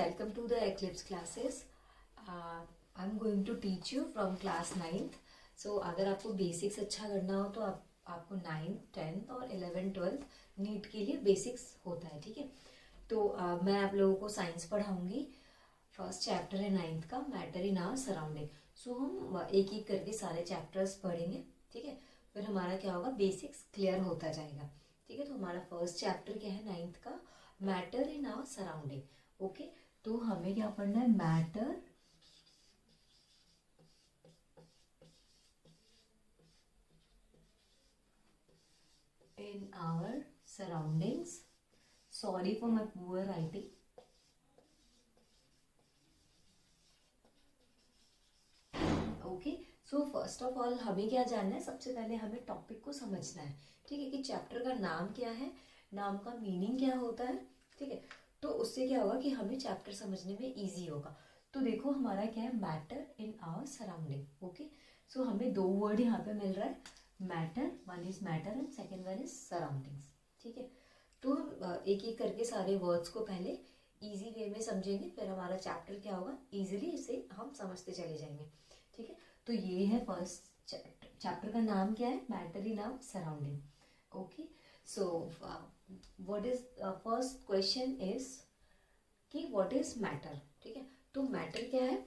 welcome to the Eclipse classes. I'm going to teach you from class 9th. So अगर आपको basics अच्छा करना हो तो आपको 9th 10th और 11th 12th नीट के लिए बेसिक्स होता है, ठीक है। तो मैं आप लोगों को साइंस पढ़ाऊंगी। फर्स्ट चैप्टर है 9th का, मैटर इन आवर सराउंडिंग। सो हम एक एक करके सारे चैप्टर्स पढ़ेंगे, ठीक है। फिर हमारा क्या होगा, बेसिक्स क्लियर होता जाएगा, ठीक है। तो हमारा फर्स्ट चैप्टर क्या है 9th का, matter in our surrounding. Okay, तो हमें क्या पढ़ना है, matter in our surroundings. Sorry for my poor writing. Okay, so first of all हमें क्या जानना है, सबसे पहले हमें टॉपिक को समझना है, ठीक है, कि चैप्टर का नाम क्या है, नाम का मीनिंग क्या होता है, ठीक है। तो उससे क्या होगा कि हमें चैप्टर समझने में इजी होगा। तो देखो हमारा क्या है, matter in our surrounding. Okay, so हमें दो वर्ड यहाँ पे मिल रहा है, matter, one is matter and second one is surroundings, ठीक है। तो हम एक एक करके सारे वर्ड्स को पहले इजी वे में समझेंगे, फिर हमारा चैप्टर क्या होगा, इजीली इसे हम समझते चले जाएंगे, ठीक है। तो ये है फर्स्ट चैप्टर का नाम क्या है, matter in our surrounding. Okay, so what is first question is कि व्हाट इज मैटर, ठीक है। तो मैटर क्या है,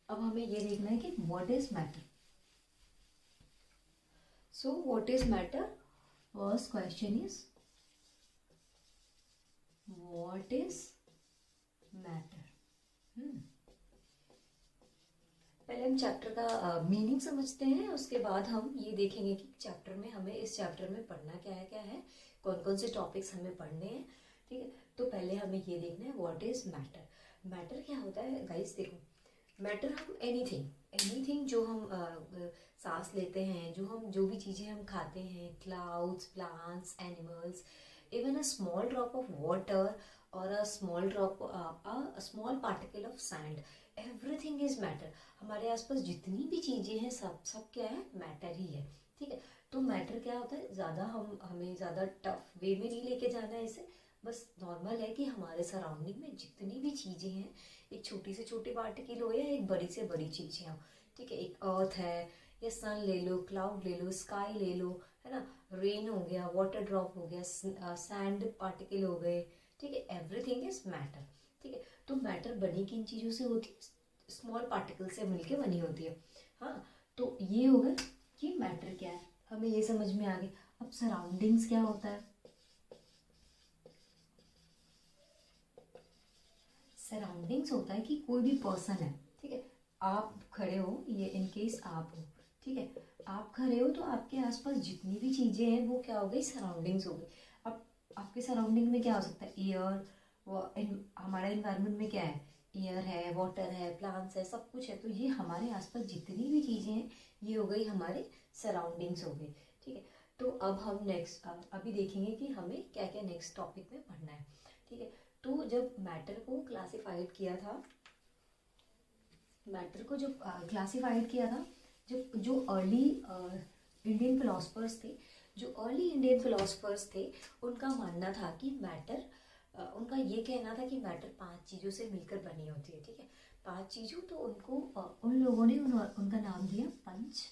अब हमें ये देखना है कि what is matter. So what is matter, first question is what is matter. पहले हम चैप्टर का मीनिंग समझते हैं, उसके बाद हम ये देखेंगे कि चैप्टर में हमें, इस चैप्टर में पढ़ना क्या है, कौन कौन से टॉपिक्स हमें पढ़ने हैं, ठीक है। तो पहले हमें ये देखना है व्हाट इज मैटर। मैटर क्या होता है गाइस, देखो मैटर हम एनीथिंग जो हम सांस लेते हैं, जो भी चीज़ें हम खाते हैं, clouds, plants, animals, even a small drop of water और a small particle of sand, everything is matter. हमारे आसपास जितनी भी चीज़ें हैं सब क्या है, मैटर ही है, ठीक है। तो मैटर क्या होता है, ज़्यादा हमें ज़्यादा टफ वे में नहीं लेके जाना है इसे, बस नॉर्मल है कि हमारे सराउंडिंग में जितनी भी चीज़ें हैं, एक छोटी से छोटी पार्टिकल हो या एक बड़ी से बड़ी चीज़ें हो, ठीक है। एक अर्थ है या सन ले लो, क्लाउड ले लो, स्काई ले लो, है ना, रेन हो गया, वाटर ड्रॉप हो गया, सैंड पार्टिकल हो गए, ठीक है, एवरीथिंग इज मैटर, ठीक है। तो मैटर बनी किन चीज़ों से होती है, स्मॉल पार्टिकल से मिलके बनी होती है। हाँ, तो ये हो गया कि मैटर क्या है, हमें ये समझ में आ गई। अब सराउंडिंग्स क्या होता है, सराउंडिंग्स होता है कि कोई भी पर्सन है, ठीक है, आप खड़े हो, ये इन केस आप हो, ठीक है, आप खड़े हो, तो आपके आसपास जितनी भी चीज़ें हैं वो क्या हो गई, सराउंडिंग्स हो गई। अब आपके सराउंडिंग में क्या हो सकता है, एयर, हमारा इन्वायरमेंट में क्या है, एयर है, वाटर है, प्लांट्स है, सब कुछ है। तो ये हमारे आसपास जितनी भी चीज़ें हैं ये हो गई हमारे सराउंडिंग्स हो गई, ठीक है। तो अब हम नेक्स्ट अभी देखेंगे कि हमें क्या क्या नेक्स्ट टॉपिक में पढ़ना है, ठीक है। तो जब मैटर को क्लासिफाइड किया था, मैटर को जब क्लासिफाइड किया था, जब जो अर्ली इंडियन फिलोसफर्स थे, उनका मानना था कि मैटर, उनका ये कहना था कि मैटर 5 चीज़ों से मिलकर बनी होती है, ठीक है, 5 चीज़ों। तो उनको उन लोगों ने उनका नाम दिया पंच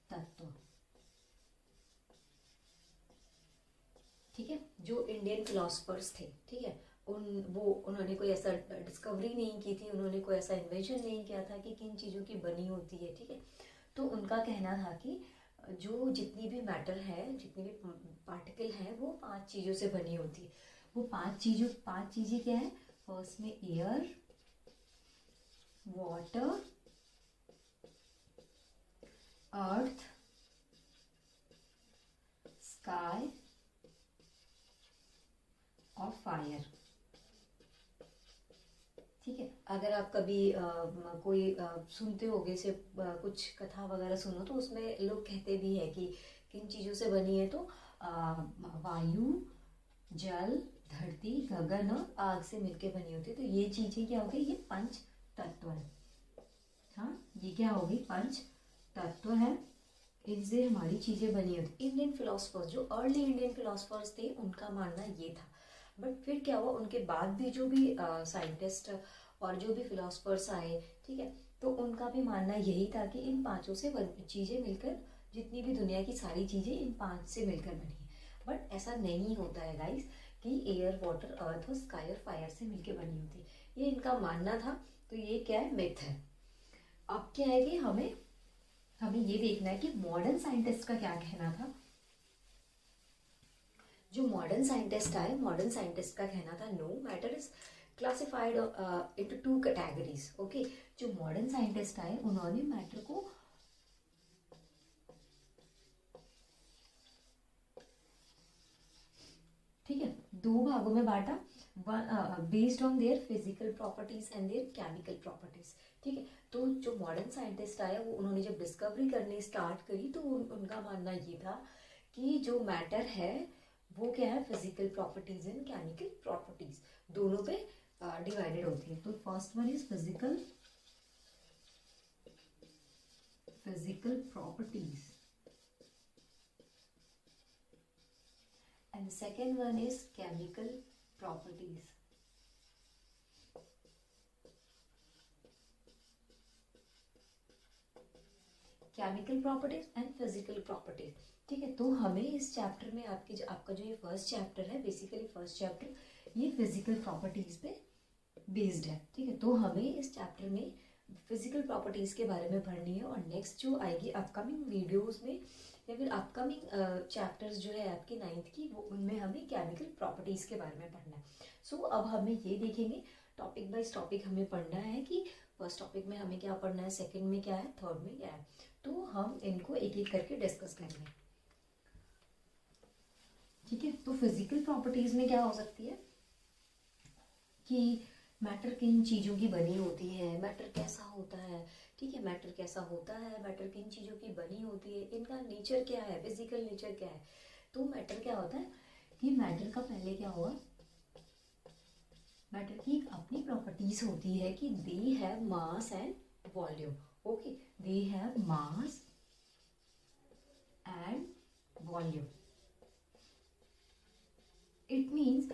तत्व, ठीक है। जो इंडियन फिलोसफर्स थे, ठीक है, उन्होंने कोई ऐसा डिस्कवरी नहीं की थी, उन्होंने कोई ऐसा इन्वेंशन नहीं किया था कि किन चीज़ों की बनी होती है, ठीक है। तो उनका कहना था कि जो जितनी भी मैटर है, जितनी भी पार्टिकल है, वो 5 चीज़ों से बनी होती है। वो 5 चीज़ें क्या है, फर्स्ट में एयर, वाटर, अर्थ, स्काई और फायर, ठीक है। अगर आप कभी कोई सुनते होगे से कुछ कथा वगैरह सुनो, तो उसमें लोग कहते भी है कि किन चीज़ों से बनी है, तो वायु, जल, धरती, गगन और आग से मिलके बनी होती है। तो ये चीज़ें क्या हो गई, ये पंच तत्व है। हाँ, ये क्या होगी, पंच तत्व है, इनसे हमारी चीज़ें बनी होती। इंडियन फिलोसफर्स, जो अर्ली इंडियन फिलोसफर्स थे, उनका मानना ये था। बट फिर क्या हुआ, उनके बाद भी जो भी साइंटिस्ट और जो भी फिलोसफर्स आए, ठीक है, तो उनका भी मानना यही था कि इन पांचों से चीजें मिलकर, जितनी भी दुनिया की सारी चीजें इन पांच से मिलकर बनी है। बट ऐसा नहीं होता है गाइस कि एयर वाटर अर्थ और स्काई और फायर से मिलकर बनी होती है, ये इनका मानना था। तो ये क्या है, मिथ है। अब क्या है कि हमें हमें ये देखना है कि मॉडर्न साइंटिस्ट का क्या कहना था। जो मॉडर्न साइंटिस्ट आए, मॉडर्न साइंटिस्ट का कहना था no, matter is classified into two categories. Okay, जो मॉडर्न साइंटिस्ट आए उन्होंने मैटर को ठीक है दो भागों में बांटा, based on their physical properties and there chemical properties. ठीक है, तो जो मॉडर्न साइंटिस्ट आए वो उन्होंने जब डिस्कवरी करनी स्टार्ट करी तो उनका मानना ये था कि जो मैटर है वो क्या है, physical properties and chemical properties दोनों पे डिवाइडेड होती है। तो first one is physical properties and the second one is chemical properties. Chemical properties and physical properties. ठीक है, तो हमें इस चैप्टर में आपका जो ये फर्स्ट चैप्टर है, बेसिकली फर्स्ट चैप्टर ये फिजिकल प्रॉपर्टीज पे बेस्ड है। ठीक है, तो हमें इस चैप्टर में फिजिकल प्रॉपर्टीज के बारे में पढ़नी है, और नेक्स्ट जो आएगी अपकमिंग वीडियोस में या फिर अपकमिंग चैप्टर्स जो है आपकी 9th की, वो उनमें हमें केमिकल प्रॉपर्टीज के बारे में पढ़ना है। सो अब हमें ये देखेंगे टॉपिक बाइज टॉपिक हमें पढ़ना है कि फर्स्ट टॉपिक में हमें क्या पढ़ना है, सेकंड में क्या है, थर्ड में क्या है, तो हम इनको एक एक करके डिस्कस करेंगे। ठीक है, तो फिजिकल प्रॉपर्टीज में क्या हो सकती है कि मैटर किन चीज़ों की बनी होती है, मैटर कैसा होता है। ठीक है, मैटर कैसा होता है, मैटर किन चीज़ों की बनी होती है, इनका नेचर क्या है, फिजिकल नेचर क्या है। तो मैटर क्या होता है कि मैटर का पहले क्या हुआ, मैटर की एक अपनी प्रॉपर्टीज होती है कि they have mass and volume. Okay, they have mass and volume. It means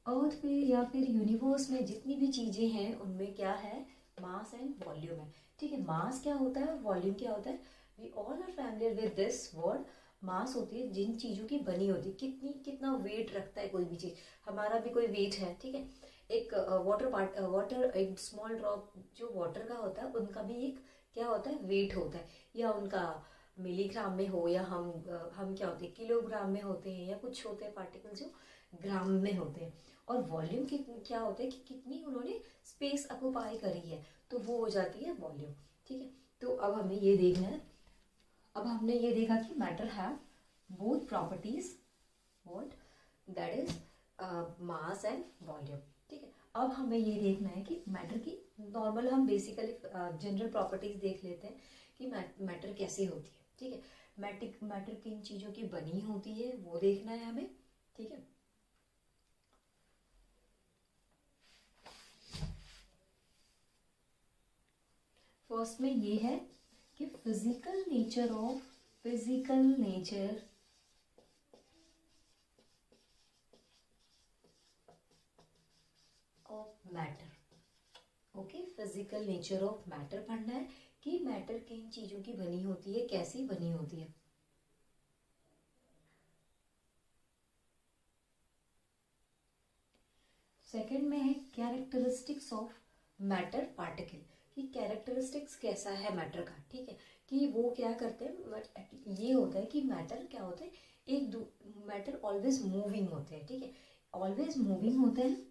earth पे या फिर यूनिवर्स में जितनी भी चीजें हैं उनमें क्या है, मास एंड वॉल्यूम है। ठीक है, मास क्या होता है, वॉल्यूम क्या होता है, we all are familiar with this word. Mass होती है जिन चीजों की बनी होती है, कितना वेट रखता है कोई भी चीज, हमारा भी कोई वेट है। ठीक है, एक वाटर एक स्मॉल ड्रॉप जो वाटर का होता है उनका भी एक क्या होता है, वेट होता है, या उनका मिलीग्राम में हो, या हम क्या होते हैं, किलोग्राम में होते हैं, या कुछ होते हैं पार्टिकल जो ग्राम में होते हैं। और वॉल्यूम क्या होता है कि कितनी उन्होंने स्पेस ऑक्युपाई करी है, तो वो हो जाती है वॉल्यूम। ठीक है, तो अब हमें ये देखना है, अब हमने ये देखा कि matter have both properties, what that is mass and volume. ठीक है, अब हमें ये देखना है कि मैटर की नॉर्मल, हम बेसिकली जनरल प्रॉपर्टीज देख लेते हैं कि मैटर कैसे होती है। ठीक है, मैटर किन चीज़ों की बनी होती है वो देखना है हमें। ठीक है, फर्स्ट में ये है कि physical nature of matter. Okay, physical nature of matter पढ़ना है कि मैटर किन चीजों की बनी होती है, कैसी बनी होती है। सेकंड में है कैरेक्टरिस्टिक्स ऑफ मैटर पार्टिकल, कि कैरेक्टरिस्टिक्स कैसा है मैटर का। ठीक है, कि वो क्या करते हैं, ये होता है कि मैटर क्या होता है, मैटर ऑलवेज मूविंग होते हैं। ठीक है, ऑलवेज मूविंग होते हैं,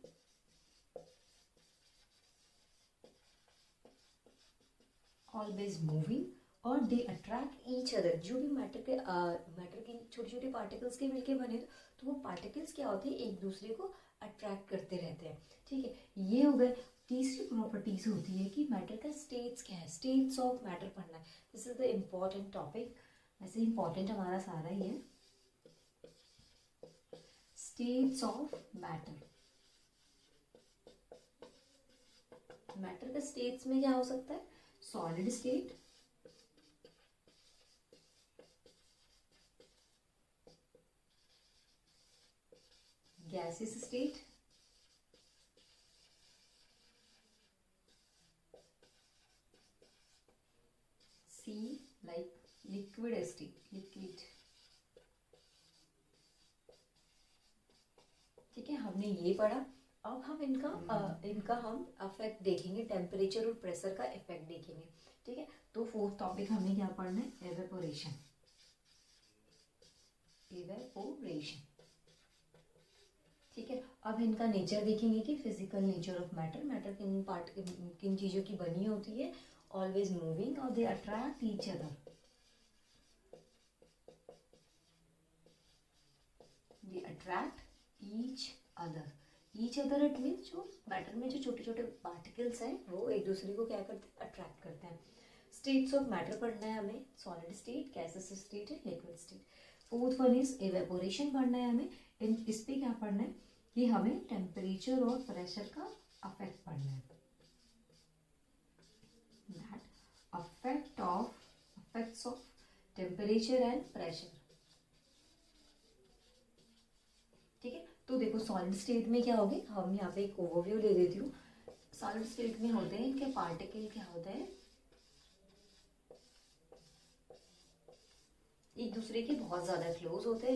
ऑलवेज मूविंग, और दे अट्रैक्ट ईच अदर। जो भी मैटर के छोटे छोटे पार्टिकल्स के मिलके बने तो वो पार्टिकल्स क्या होते हैं, एक दूसरे को अट्रैक्ट करते रहते हैं। ठीक है, ये हो गए। तीसरी प्रॉपर्टीज होती है कि मैटर का स्टेट्स क्या है, स्टेट्स ऑफ मैटर पढ़ना है। This is the important topic, वैसे इम्पॉर्टेंट हमारा सारा ही है। स्टेट्स ऑफ मैटर, मैटर का स्टेट्स में क्या हो सकता है, solid state, gaseous state, C like liquid state, liquid. ठीक है, हमने ये पढ़ा। अब हम इनका हम इफेक्ट देखेंगे, टेम्परेचर और प्रेशर का इफेक्ट देखेंगे। ठीक है, तो फोर्थ टॉपिक हमें क्या पढ़ना है, एवेपोरेशन। एवेपोरेशन, ठीक है। अब इनका नेचर देखेंगे कि physical nature of matter, matter किन चीजों की बनी होती है, ऑलवेज मूविंग और they attract each other, they attract each other it means जो मैटर में जो छोटे छोटे पार्टिकल्स हैं वो एक दूसरे को क्या करते हैं, अट्रैक्ट करते हैं। स्टेट्स ऑफ मैटर पढ़ना है हमें, solid state, gases state, liquid state. Fourth one is evaporation पढ़ना है हमें। इस पे क्या पढ़ना है कि हमें टेम्परेचर और प्रेशर का अफेक्ट पढ़ना है, that affects of temperature and pressure. ठीक है, तो देखो सॉलिड स्टेट में क्या होगी, हम यहाँ पे एक ओवरव्यू ले देती हूँ। सॉलिड स्टेट में होते हैं इनके पार्टिकल क्या होते हैं, एक दूसरे के बहुत ज्यादा क्लोज होते हैं।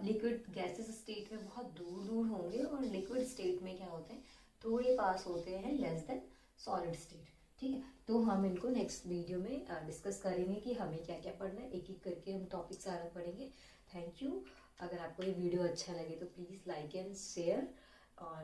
लिक्विड गैसेस स्टेट में बहुत दूर दूर होंगे और लिक्विड स्टेट में क्या होते हैं, थोड़े पास होते हैं, लेस देन सॉलिड स्टेट। ठीक है, तो हम इनको नेक्स्ट वीडियो में डिस्कस करेंगे कि हमें क्या क्या पढ़ना है, एक एक करके हम टॉपिक सारा पढ़ेंगे। Thank you. अगर आपको ये वीडियो अच्छा लगे तो प्लीज़ लाइक एंड शेयर और